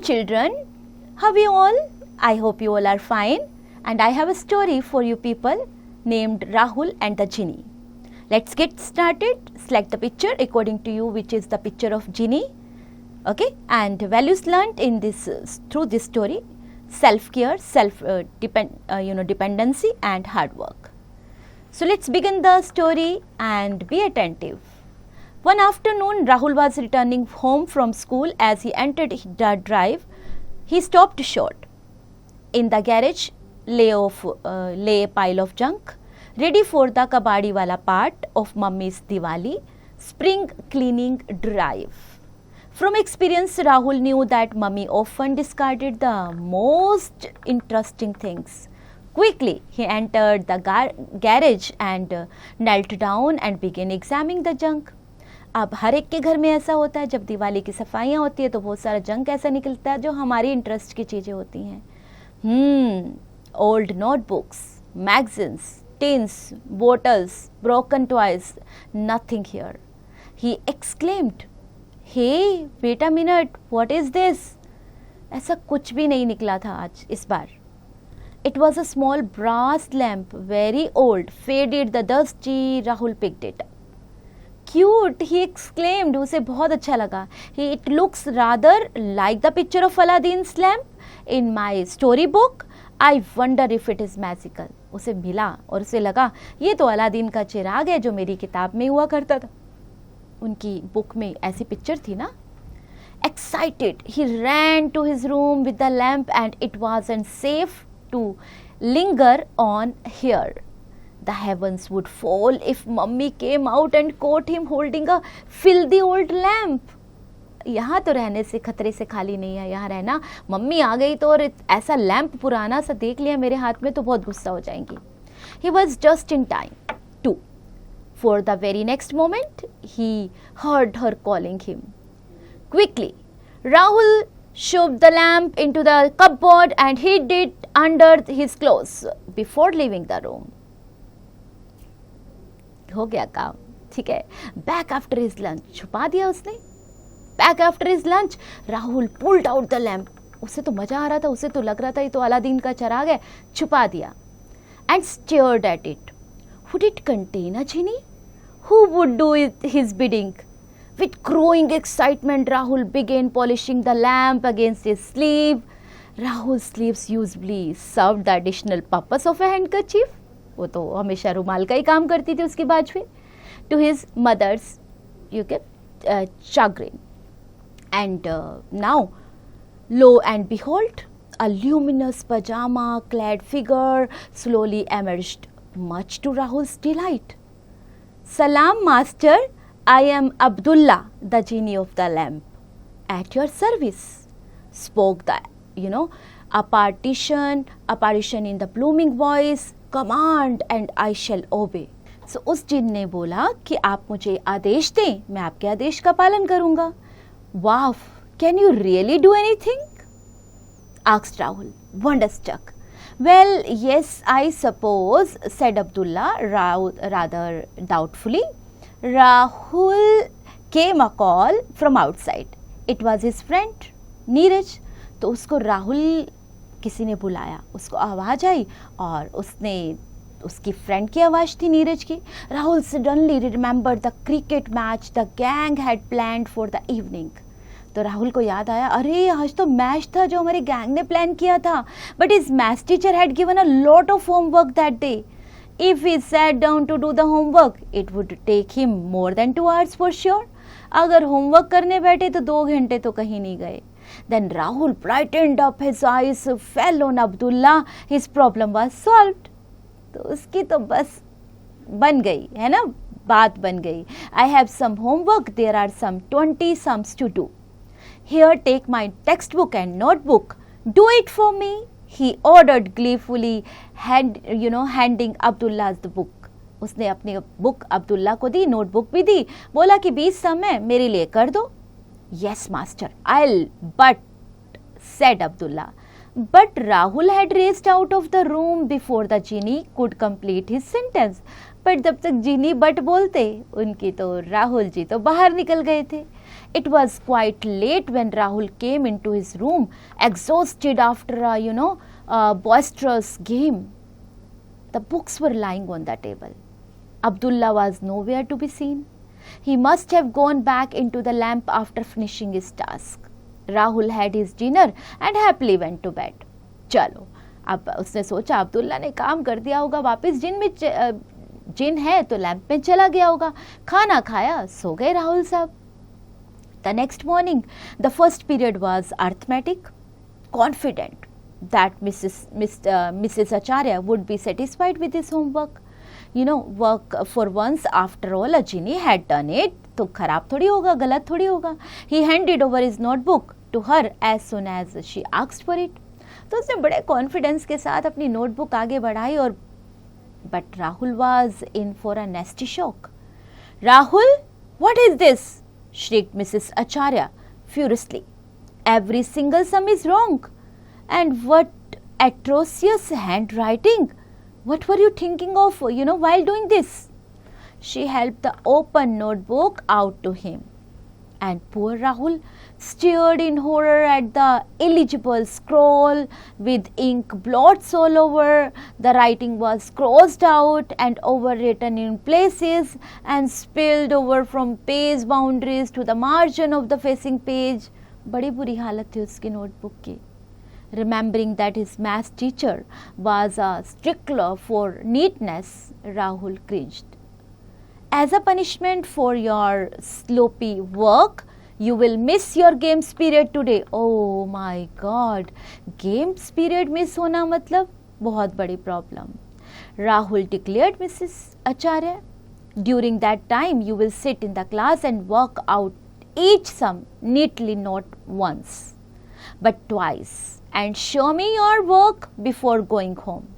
children, how are you all? I hope you all are fine, and I have a story for you people named Rahul and the Genie. Let's get started. Select the picture according to you which is the picture of Genie. Okay, and values learnt in this through this story: self-care, dependency and hard work. So let's begin the story and be attentive. One afternoon, Rahul was returning home from school. As he entered the drive, he stopped short. In the garage lay a pile of junk, ready for the kabadi wala part of Mummy's Diwali spring cleaning drive. From experience, Rahul knew that Mummy often discarded the most interesting things. Quickly, he entered the garage and knelt down and began examining the junk. अब हर एक के घर में ऐसा होता है, जब दिवाली की सफाइयाँ होती है तो बहुत सारा जंक ऐसा निकलता है जो हमारी इंटरेस्ट की चीज़ें होती हैं. Old notebooks, magazines, tins, bottles, broken toys, nothing here. He exclaimed, hey wait a minute, what is this? ऐसा कुछ भी नहीं निकला था आज इस बार. It was a small brass lamp, very old, faded, the dusty. Rahul picked it up. Cute, he exclaimed. उसे बहुत अच्छा लगा. It looks rather like the picture of Aladdin's lamp in my storybook. I wonder if it is magical. उसे मिला और उसे लगा ये तो अलादीन का चिराग है जो मेरी किताब में हुआ करता था. उनकी बुक में ऐसी पिक्चर थी ना. Excited, he ran to his room with the lamp and it wasn't safe to linger on here. The heavens would fall if Mummy came out and caught him holding a filthy old lamp. यहाँ तो रहने से खतरे से खाली नहीं है. यहाँ रहना, मम्मी आ गई तो और ऐसा लैंप पुराना सा देख लिया मेरे हाथ में तो बहुत गुस्सा हो जाएंगी. He was just in time too. For the very next moment, he heard her calling him. Quickly, Rahul shoved the lamp into the cupboard and hid it under his clothes before leaving the room. हो गया काम, ठीक है. Back after his lunch, छुपा दिया उसने. Back after his lunch, Rahul pulled out the lamp. उसे तो मजा आ रहा था, उसे तो लग रहा था ये तो अलादीन का चिराग है. छुपा दिया. And stared at it. Would it contain a genie? Who would do his bidding? With growing excitement, Rahul began polishing the lamp against his sleeve. Rahul's sleeves usually served the additional purpose of a handkerchief. वो तो हमेशा रुमाल का ही काम करती थी उसकी बाजू में. To his mother's, chagrin. And now, lo and behold, a luminous pajama-clad figure slowly emerged, much to Rahul's delight. Salam, master. I am Abdullah, the genie of the lamp. At your service, spoke the, apparition in the blooming voice. Command and I shall obey. So उस जिन ने बोला कि आप मुझे आदेश दें, मैं आपके आदेश का पालन करूंगा. Wow, can you really do anything? Asked Rahul, wonderstruck. Well, yes, I suppose, said Abdullah rather doubtfully. Rahul came a call from outside. It was his friend, Neeraj. तो उसको राहुल किसी ने बुलाया, उसको आवाज़ आई और उसकी फ्रेंड की आवाज़ थी, नीरज की. Rahul suddenly remember the cricket match the gang had planned for the evening. तो राहुल को याद आया, अरे आज तो मैच था जो हमारे गैंग ने प्लान किया था. But his maths teacher had given a lot of homework that day. If he sat down to do the homework, it would take him more than 2 hours for sure. अगर homework करने बैठे तो 2 घंटे तो कहीं नहीं गए. Then Rahul brightened up, his eyes fell on Abdullah. His problem was solved. तो उसकी तो बस बन गई है ना, बात बन गई. I have some homework. There are some 20 sums to do. Here, take my textbook and notebook. Do it for me. He ordered gleefully, handing Abdullah the book. उसने अपनी बुक अब्दुल्ला को दी, नोटबुक भी दी. बोला कि 20 सम है, मेरे लिए कर दो. Yes, master, I'll, but, said Abdullah. But Rahul had raced out of the room before the genie could complete his sentence. But जब तक जीनी बट बोलते, उनकी तो राहुल जी तो बाहर निकल गए थे. It was quite late when Rahul came into his room, exhausted after a boisterous game. The books were lying on the table. Abdullah was nowhere to be seen. He must have gone back into the lamp after finishing his task. Rahul had his dinner and happily went to bed. चलो, अब उसने सोचा अब्दुल्ला ने काम कर दिया होगा, वापस जिन है तो लैंप में चला गया होगा. खाना खाया, सो गए राहुल साहब. The next morning, the first period was arithmetic. Confident that Mrs. Acharya would be satisfied with his homework. Work for once, after all, a genie had done it. तो खराब थोड़ी होगा, गलत थोड़ी होगा. He handed over his notebook to her as soon as she asked for it. तो उसने बड़े कॉन्फिडेंस के साथ अपनी नोटबुक आगे बढ़ाई और but Rahul was in for a nasty shock. Rahul, what is this? Shrieked Mrs. Acharya furiously. Every single sum is wrong. And what atrocious handwriting. What were you thinking of, while doing this? She held the open notebook out to him. And poor Rahul stared in horror at the illegible scroll with ink blots all over. The writing was crossed out and overwritten in places and spilled over from page boundaries to the margin of the facing page. बड़ी बुरी हालत थी उसकी notebook की. Remembering that his math teacher was a stickler for neatness, Rahul cringed. As a punishment for your sloppy work, you will miss your games period today. Oh my God! Games period miss होना मतलब बहुत बड़ी problem. Rahul declared Mrs. Acharya. During that time, you will sit in the class and work out each sum neatly, not once, but twice, and show me your work before going home.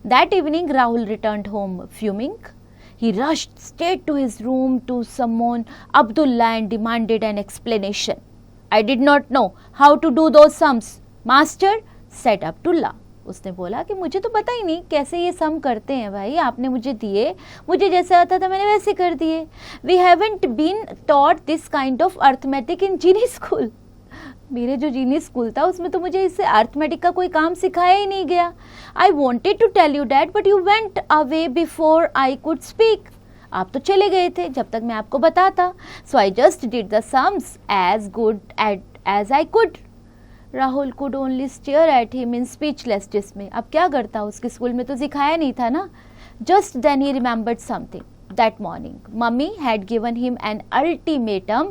That evening, Rahul returned home fuming. He rushed straight to his room to summon Abdullah and demanded an explanation. I did not know how to do those sums, master, said Abdullah. उसने बोला कि मुझे तो पता ही नहीं कैसे ये सम करते हैं भाई, आपने मुझे दिए, मुझे जैसे आता था मैंने वैसे कर दिए. We haven't been taught this kind of arithmetic in genie school. मेरे जो जीनी स्कूल था उसमें तो मुझे इससे अर्थमेटिक का कोई काम सिखाया ही नहीं गया. I wanted to tell you that but you went away before I could speak. आप तो चले गए थे जब तक मैं आपको बताता. So I just did the sums as good as I could. Rahul could only stare at him in speechless dismay. अब क्या करता, उसके स्कूल में तो सिखाया नहीं था ना. Just then he remembered something. That morning, Mummy had given him an ultimatum.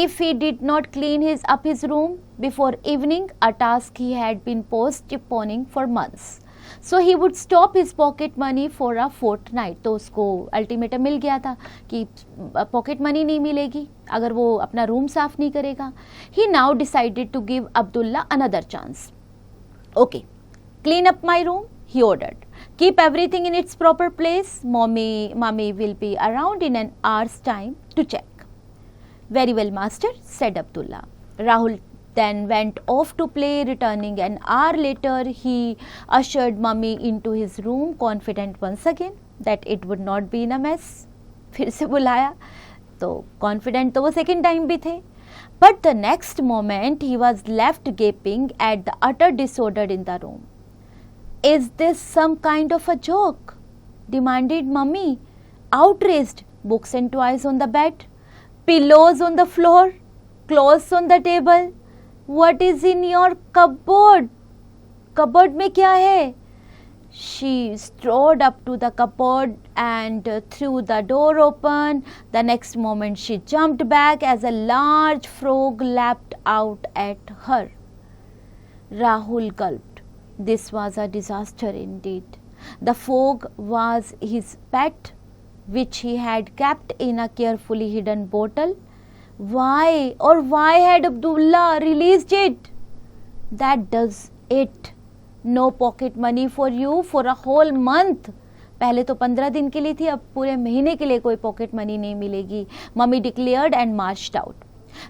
If he did not clean up his room before evening, a task he had been postponing for months, so he would stop his pocket money for a fortnight. तो उसको ultimatum मिल गया था कि pocket money नहीं मिलेगी अगर वो अपना रूम साफ नहीं करेगा. He now decided to give Abdullah another chance. Okay, clean up my room, he ordered. Keep everything in its proper place. Mommy will be around in an hour's time to check. Very well, master, said Abdullah. Rahul then went off to play. Returning an hour later, he ushered Mummy into his room, confident once again that it would not be in a mess. फिर से बुलाया तो confident तो वो second time भी थे. But the next moment, he was left gaping at the utter disorder in the room. Is this some kind of a joke? Demanded Mummy, outraged. Books and toys on the bed, pillows on the floor, clothes on the table. What is in your cupboard? Cupboard में क्या है? She strode up to the cupboard and threw the door open. The next moment she jumped back as a large frog leapt out at her. Rahul gulped. This was a disaster indeed. The frog was his pet, which he had kept in a carefully hidden bottle. Why had Abdullah released it? That does it. No pocket money for you for a whole month. पहले तो 15 दिन के लिए थी, अब पूरे महीने के लिए कोई पॉकेट मनी नहीं मिलेगी. Mummy declared and marched out.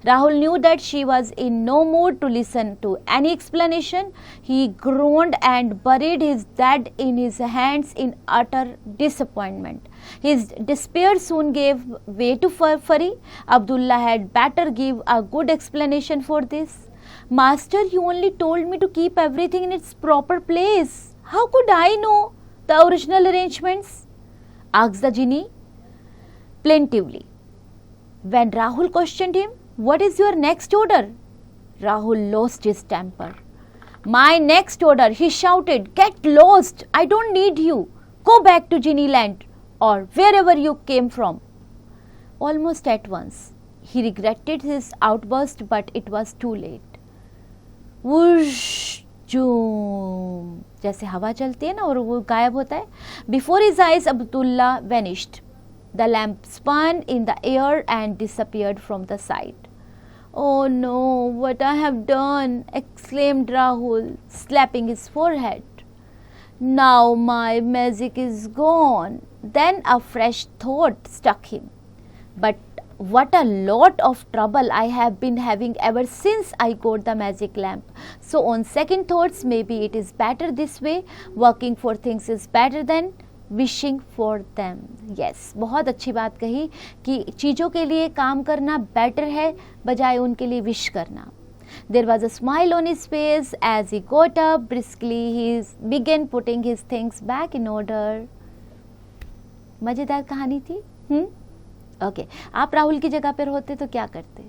Rahul knew that she was in no mood to listen to any explanation. He groaned and buried his head in his hands in utter disappointment. His despair soon gave way to fury. Abdullah had better give a good explanation for this. Master, you only told me to keep everything in its proper place. How could I know the original arrangements? Asked the genie plaintively. When Rahul questioned him, what is your next order? Rahul lost his temper. My next order, he shouted, get lost, I don't need you. Go back to Genie Land or wherever you came from. Almost at once, he regretted his outburst, but it was too late. Whoosh, zoom, जैसे हवा चलती है ना और वो गायब होता है. Before his eyes, Abdullah vanished. The lamp spun in the air and disappeared from the sight. Oh no, what I have done, exclaimed Rahul, slapping his forehead. Now my magic is gone. Then a fresh thought struck him. But what a lot of trouble I have been having ever since I got the magic lamp. So on second thoughts, maybe it is better this way. Working for things is better than wishing for them. Yes, बहुत अच्छी बात कही कि चीज़ों के लिए काम करना बेटर है बजाय उनके लिए विश करना. There was a smile on his face as he got up briskly. He began putting his things back in order. मज़ेदार कहानी थी. ओके, आप राहुल की जगह पर होते तो क्या करते?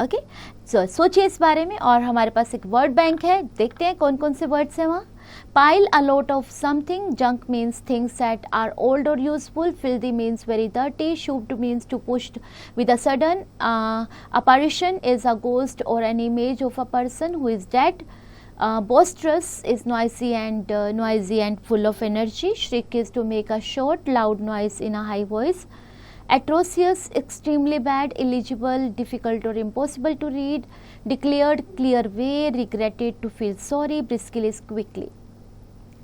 ओके, सोचिए इस बारे में. और हमारे पास एक वर्ड बैंक है, देखते हैं कौन कौन से वर्ड्स हैं वहाँ. Pile a lot of something. Junk means things that are old or useful. Filthy means very dirty. Shooped means to pushed with a sudden. Apparition is a ghost or an image of a person who is dead. Boisterous is noisy and full of energy. Shriek is to make a short, loud noise in a high voice. Atrocious, extremely bad, illegible, difficult or impossible to read. Declared, clear way, regretted, to feel sorry, briskly is quickly.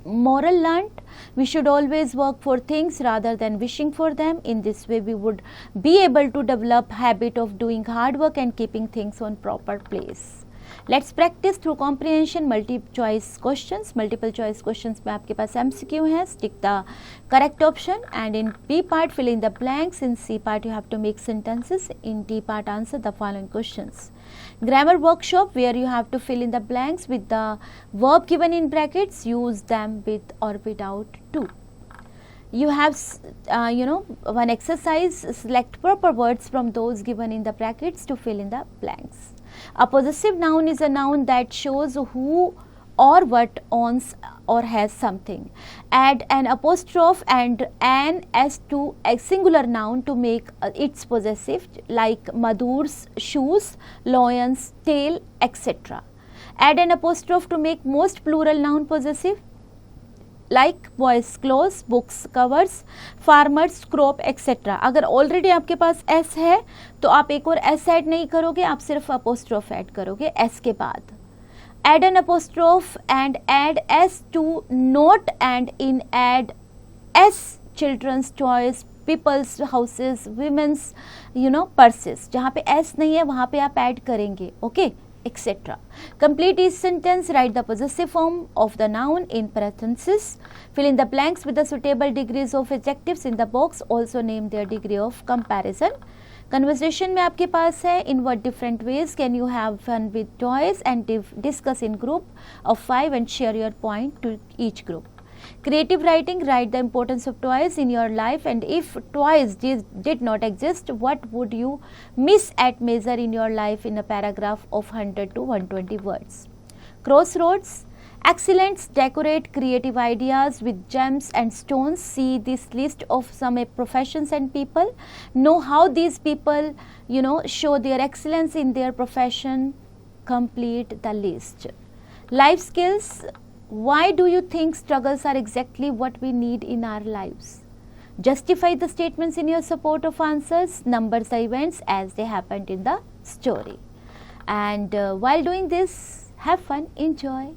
Moral learnt, we should always work for things rather than wishing for them. In this way we would be able to develop habit of doing hard work and keeping things on proper place. Let's practice through comprehension multiple choice questions. Multiple choice questions में आपके पास MCQ है. Stick the correct option and in B part fill in the blanks. In C part you have to make sentences. In D part answer the following questions. Grammar workshop where you have to fill in the blanks with the verb given in brackets. Use them with or without to. You have one exercise. Select proper words from those given in the brackets to fill in the blanks. A possessive noun is a noun that shows who or what owns or has something. Add an apostrophe and an s to a singular noun to make its possessive, like Madhur's shoes, lion's tail, etc. Add an apostrophe to make most plural noun possessive, like boys clothes, books covers, farmers crop, etc. अगर already आपके पास s है तो आप एक और s add नहीं करोगे, आप सिर्फ अपोस्ट्रोफ ऐड करोगे s के बाद. Add an apostrophe and add s to not and in add s children's toys, people's houses, women's purses. जहाँ पे s नहीं है वहाँ पे आप ऐड करेंगे. Okay, etc. Complete each sentence. Write the possessive form of the noun in parentheses. Fill in the blanks with the suitable degrees of adjectives in the box. Also name their degree of comparison. Conversation में आपके पास है in what different ways can you have fun with toys and discuss in group of 5 and share your point to each group. Creative writing, write the importance of toys in your life and if toys did not exist, what would you miss at measure in your life in a paragraph of 100 to 120 words. Crossroads, excellence, decorate creative ideas with gems and stones. See this list of some professions and people. Know how these people, show their excellence in their profession. Complete the list. Life skills. Why do you think struggles are exactly what we need in our lives? Justify the statements in your support of answers. Number the events as they happened in the story. And while doing this, have fun, enjoy.